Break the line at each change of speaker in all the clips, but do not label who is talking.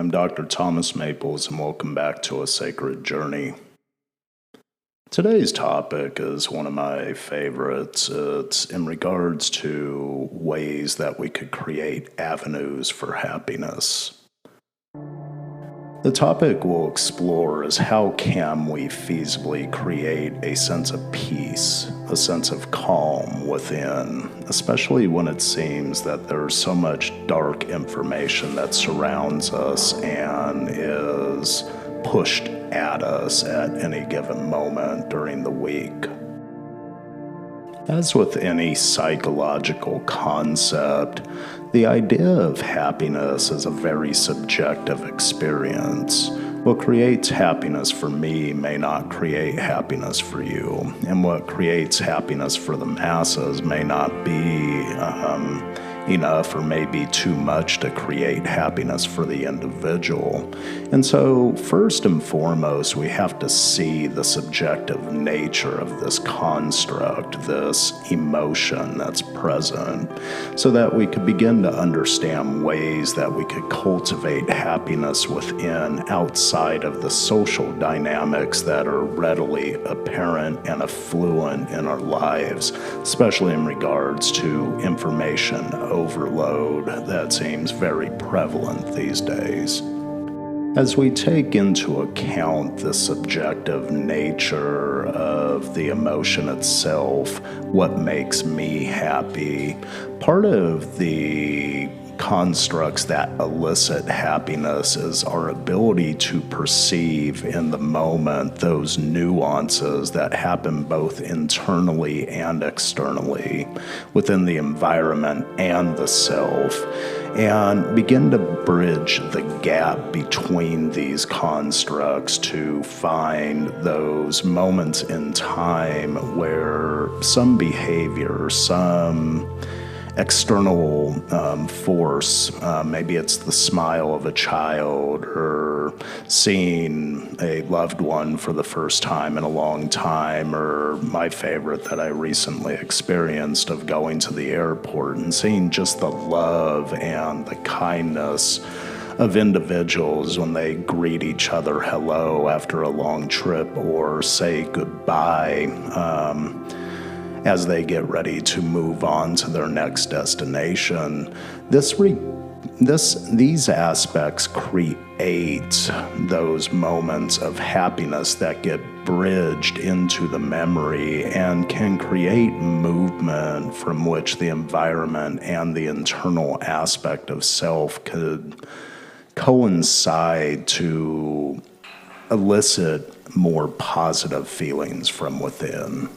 I'm Dr. Thomas Maples, and welcome back to A Sacred Journey. Today's topic is one of my favorites. It's in regards to ways that we could create avenues for happiness. The topic we'll explore is how can we feasibly create a sense of peace, a sense of calm within, especially when it seems that there's so much dark information that surrounds us and is pushed at us at any given moment during the week. As with any psychological concept, the idea of happiness is a very subjective experience. What creates happiness for me may not create happiness for you, and what creates happiness for the masses may not be enough or maybe too much to create happiness for the individual. And so, first and foremost, we have to see the subjective nature of this construct, this emotion that's present, so that we could begin to understand ways that we could cultivate happiness within, outside of the social dynamics that are readily apparent and affluent in our lives, especially in regards to information overload that seems very prevalent these days. As we take into account the subjective nature of the emotion itself, what makes me happy, part of the constructs that elicit happiness is our ability to perceive in the moment those nuances that happen both internally and externally within the environment and the self, and begin to bridge the gap between these constructs to find those moments in time where some behavior, some external force, maybe it's the smile of a child or seeing a loved one for the first time in a long time, or my favorite that I recently experienced of going to the airport and seeing just the love and the kindness of individuals when they greet each other hello after a long trip or say goodbye as they get ready to move on to their next destination. These aspects create those moments of happiness that get bridged into the memory and can create movement from which the environment and the internal aspect of self could coincide to elicit more positive feelings from within.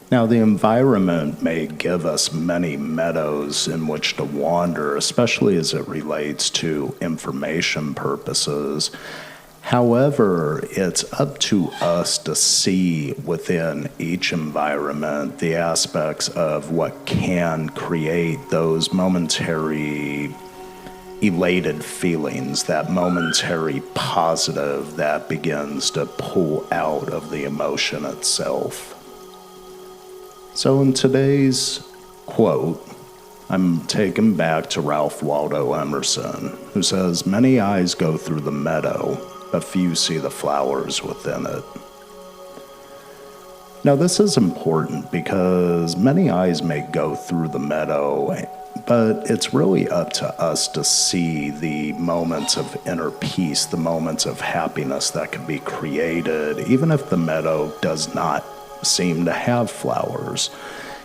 Now, the environment may give us many meadows in which to wander, especially as it relates to information purposes. However, it's up to us to see within each environment the aspects of what can create those momentary elated feelings, that momentary positive that begins to pull out of the emotion itself. So in today's quote, I'm taken back to Ralph Waldo Emerson, who says, "Many eyes go through the meadow, but few see the flowers within it." Now this is important because many eyes may go through the meadow, but it's really up to us to see the moments of inner peace, the moments of happiness that can be created, even if the meadow does not seem to have flowers.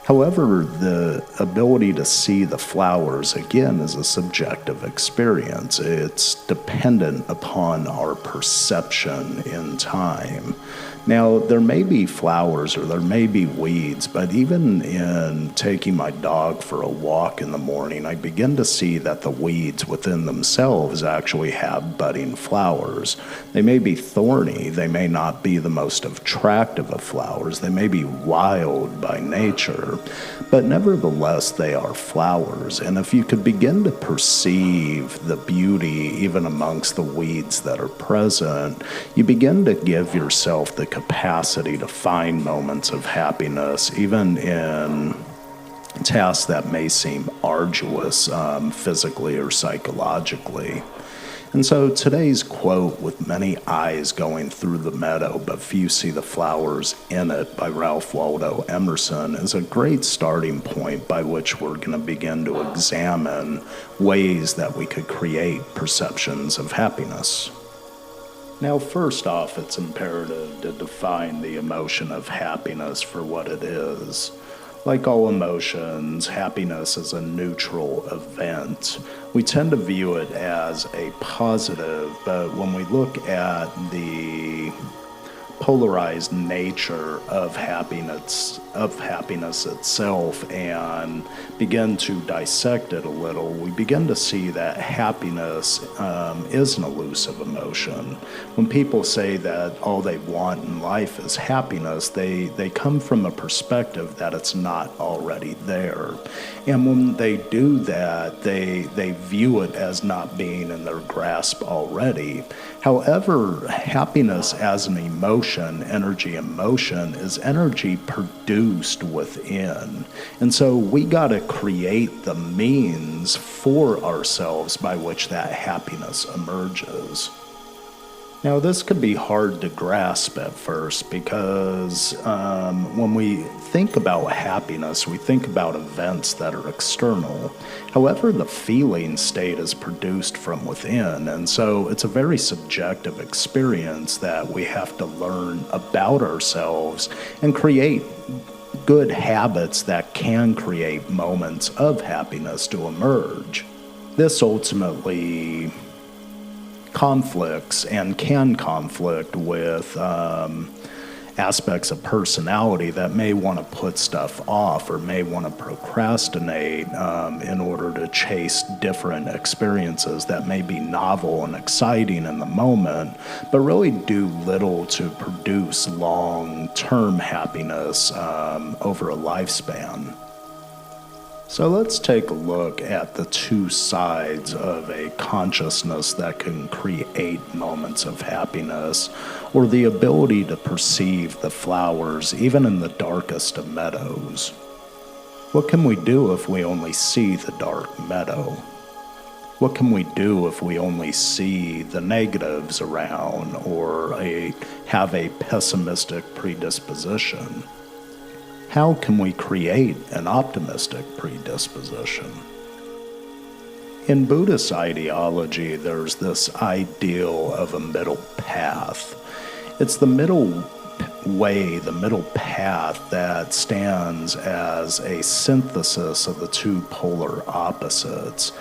However, the ability to see the flowers, again, is a subjective experience. It's dependent upon our perception in time. Now, there may be flowers or there may be weeds, but even in taking my dog for a walk in the morning, I begin to see that the weeds within themselves actually have budding flowers. They may be thorny, they may not be the most attractive of flowers, they may be wild by nature, but nevertheless they are flowers. And if you could begin to perceive the beauty even amongst the weeds that are present, you begin to give yourself the capacity to find moments of happiness, even in tasks that may seem arduous physically or psychologically. And so today's quote, "With many eyes going through the meadow, but few see the flowers in it," by Ralph Waldo Emerson, is a great starting point by which we're going to begin to examine ways that we could create perceptions of happiness. Now, first off, it's imperative to define the emotion of happiness for what it is. Like all emotions, happiness is a neutral event. We tend to view it as a positive, but when we look at the polarized nature of happiness itself and begin to dissect it a little, we begin to see that happiness is an elusive emotion. When people say that all they want in life is happiness, they come from a perspective that it's not already there. And when they do that, they view it as not being in their grasp already. However, happiness as an emotion, energy emotion, is energy produced within. And so we got to create the means for ourselves by which that happiness emerges. Now, this could be hard to grasp at first because when we think about happiness, we think about events that are external. However, the feeling state is produced from within, and so it's a very subjective experience that we have to learn about ourselves and create good habits that can create moments of happiness to emerge. This ultimately conflicts and can conflict with aspects of personality that may want to put stuff off or may want to procrastinate in order to chase different experiences that may be novel and exciting in the moment, but really do little to produce long-term happiness over a lifespan. So let's take a look at the two sides of a consciousness that can create moments of happiness, or the ability to perceive the flowers even in the darkest of meadows. What can we do if we only see the dark meadow? What can we do if we only see the negatives around or have a pessimistic predisposition? How can we create an optimistic predisposition? In Buddhist ideology, there's this ideal of a middle path. It's the middle way, the middle path that stands as a synthesis of the two polar opposites.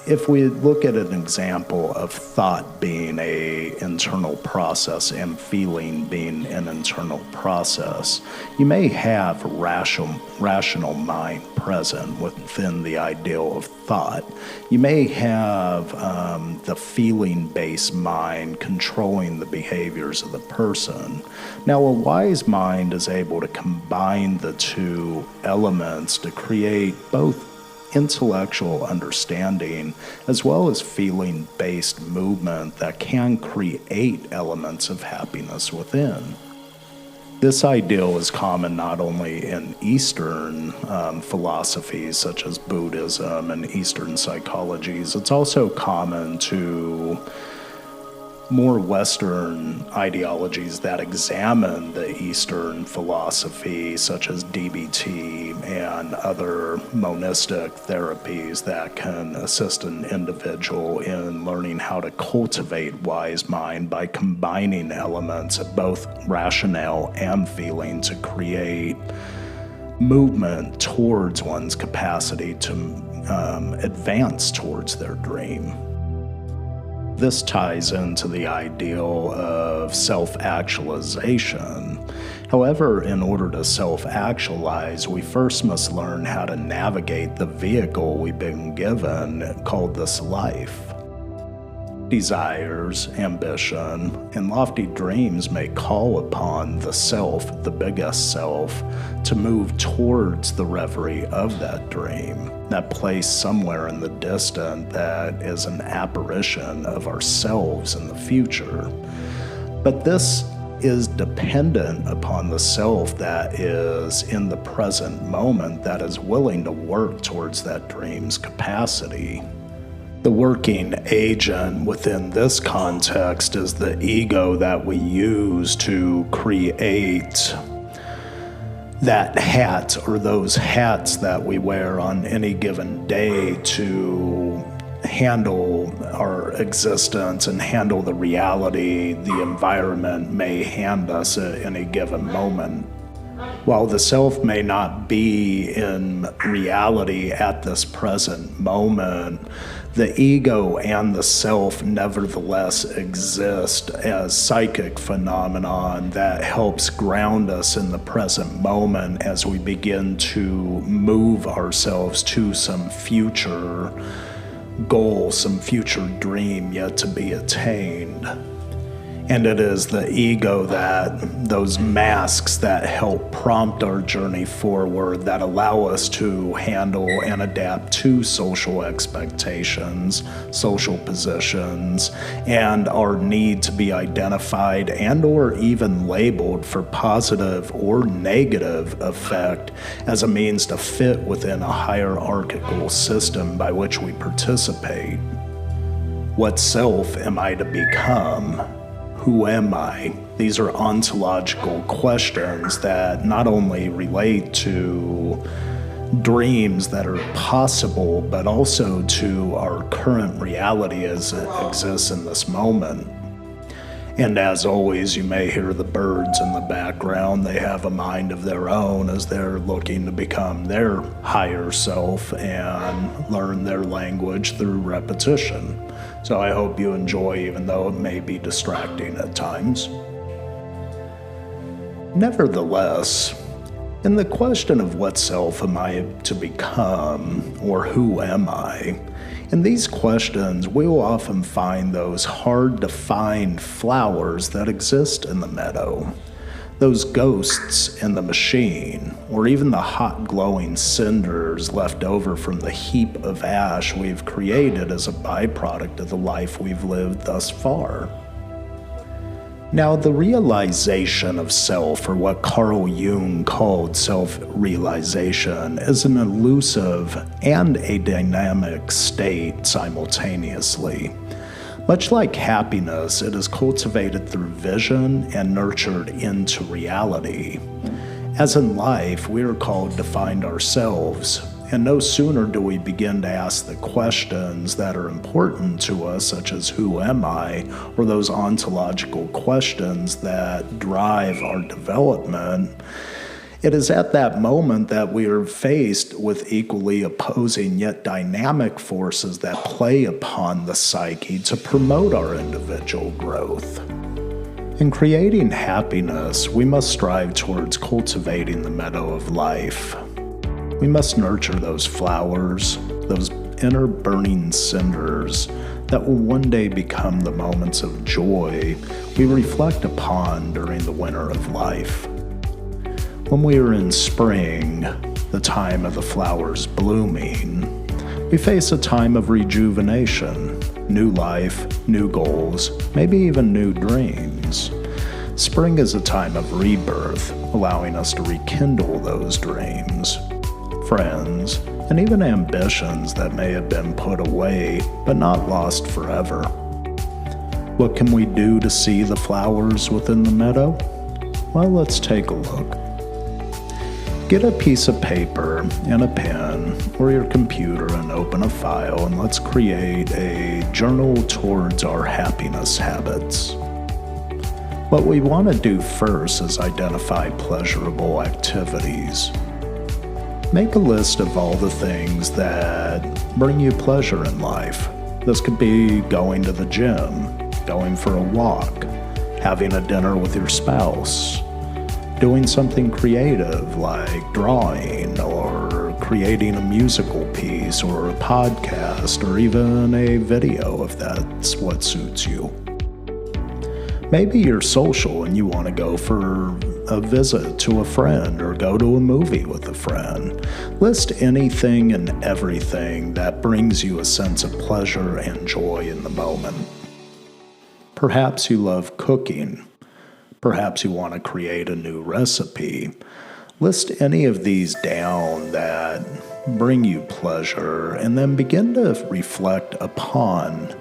If we look at an example of thought being an internal process and feeling being an internal process, you may have rational mind present within the ideal of thought. You may have the feeling-based mind controlling the behaviors of the person. Now, a wise mind is able to combine the two elements to create both intellectual understanding as well as feeling-based movement that can create elements of happiness within. This ideal is common not only in Eastern philosophies such as Buddhism and Eastern psychologies, it's also common to more Western ideologies that examine the Eastern philosophy, such as DBT and other monistic therapies that can assist an individual in learning how to cultivate wise mind by combining elements of both rationale and feeling to create movement towards one's capacity to advance towards their dream. This ties into the ideal of self-actualization. However, in order to self-actualize, we first must learn how to navigate the vehicle we've been given called this life. Desires, ambition, and lofty dreams may call upon the self, the biggest self, to move towards the reverie of that dream, that place somewhere in the distant that is an apparition of ourselves in the future. But this is dependent upon the self that is in the present moment, that is willing to work towards that dream's capacity. The working agent within this context is the ego that we use to create that hat or those hats that we wear on any given day to handle our existence and handle the reality the environment may hand us at any given moment. While the self may not be in reality at this present moment, the ego and the self nevertheless exist as psychic phenomenon that helps ground us in the present moment as we begin to move ourselves to some future goal, some future dream yet to be attained. And it is the ego that, those masks that help prompt our journey forward, that allow us to handle and adapt to social expectations, social positions, and our need to be identified and or even labeled for positive or negative effect as a means to fit within a hierarchical system by which we participate. What self am I to become? Who am I? These are ontological questions that not only relate to dreams that are possible, but also to our current reality as it exists in this moment. And as always, you may hear the birds in the background. They have a mind of their own as they're looking to become their higher self and learn their language through repetition. So I hope you enjoy, even though it may be distracting at times. Nevertheless, in the question of what self am I to become, or who am I, in these questions we will often find those hard-to-find flowers that exist in the meadow, those ghosts in the machine, or even the hot glowing cinders left over from the heap of ash we've created as a byproduct of the life we've lived thus far. Now, the realization of self, or what Carl Jung called self-realization, is an elusive and a dynamic state simultaneously. Much like happiness, it is cultivated through vision and nurtured into reality. As in life, we are called to find ourselves, and no sooner do we begin to ask the questions that are important to us, such as who am I, or those ontological questions that drive our development. It is at that moment that we are faced with equally opposing yet dynamic forces that play upon the psyche to promote our individual growth. In creating happiness, we must strive towards cultivating the meadow of life. We must nurture those flowers, those inner burning cinders that will one day become the moments of joy we reflect upon during the winter of life. When we are in spring, the time of the flowers blooming, we face a time of rejuvenation, new life, new goals, maybe even new dreams. Spring is a time of rebirth, allowing us to rekindle those dreams, friends, and even ambitions that may have been put away but not lost forever. What can we do to see the flowers within the meadow? Well, let's take a look. Get a piece of paper and a pen or your computer and open a file, and let's create a journal towards our happiness habits. What we want to do first is identify pleasurable activities. Make a list of all the things that bring you pleasure in life. This could be going to the gym, going for a walk, having a dinner with your spouse, doing something creative like drawing or creating a musical piece or a podcast or even a video if that's what suits you. Maybe you're social and you want to go for a visit to a friend or go to a movie with a friend. List anything and everything that brings you a sense of pleasure and joy in the moment. Perhaps you love cooking. Perhaps you want to create a new recipe. List any of these down that bring you pleasure, and then begin to reflect upon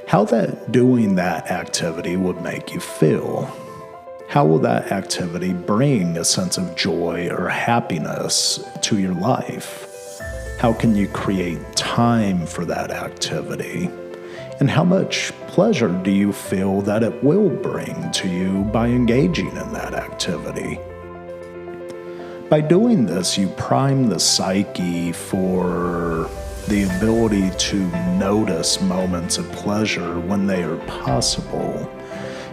how that doing that activity would make you feel. How will that activity bring a sense of joy or happiness to your life? How can you create time for that activity? And how much pleasure do you feel that it will bring to you by engaging in that activity? By doing this, you prime the psyche for the ability to notice moments of pleasure when they are possible.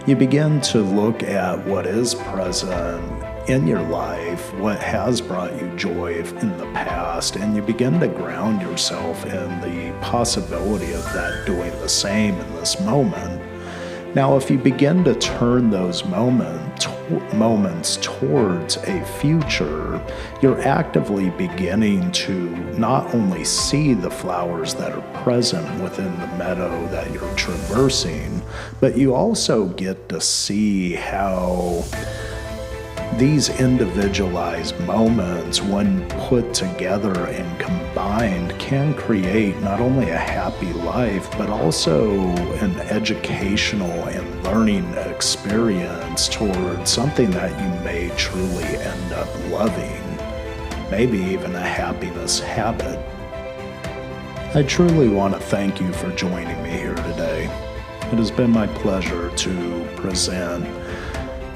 You begin to look at what is present in your life, what has brought you joy in the past, and you begin to ground yourself in the possibility of that doing the same in this moment. Now, if you begin to turn those moments towards a future, you're actively beginning to not only see the flowers that are present within the meadow that you're traversing, but you also get to see how these individualized moments, when put together and combined, can create not only a happy life, but also an educational and learning experience towards something that you may truly end up loving, maybe even a happiness habit. I truly want to thank you for joining me here today. It has been my pleasure to present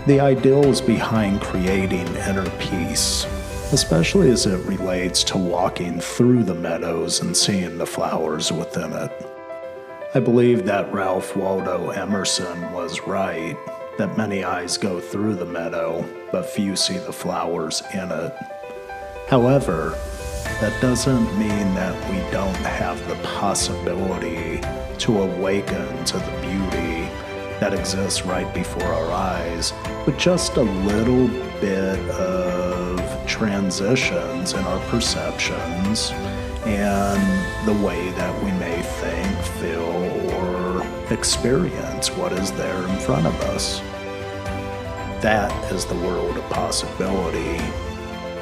the ideals behind creating inner peace, especially as it relates to walking through the meadows and seeing the flowers within it. I believe that Ralph Waldo Emerson was right, that many eyes go through the meadow, but few see the flowers in it. However, that doesn't mean that we don't have the possibility to awaken to the beauty that exists right before our eyes with just a little bit of transitions in our perceptions and the way that we may think, feel, or experience what is there in front of us. That is the world of possibility,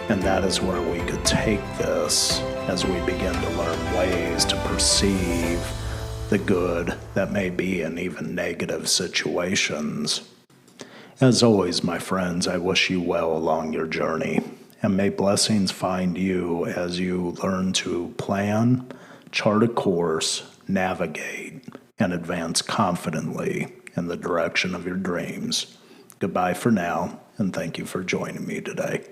and that is where we could take this as we begin to learn ways to perceive the good that may be in even negative situations. As always, my friends, I wish you well along your journey, and may blessings find you as you learn to plan, chart a course, navigate, and advance confidently in the direction of your dreams. Goodbye for now, and thank you for joining me today.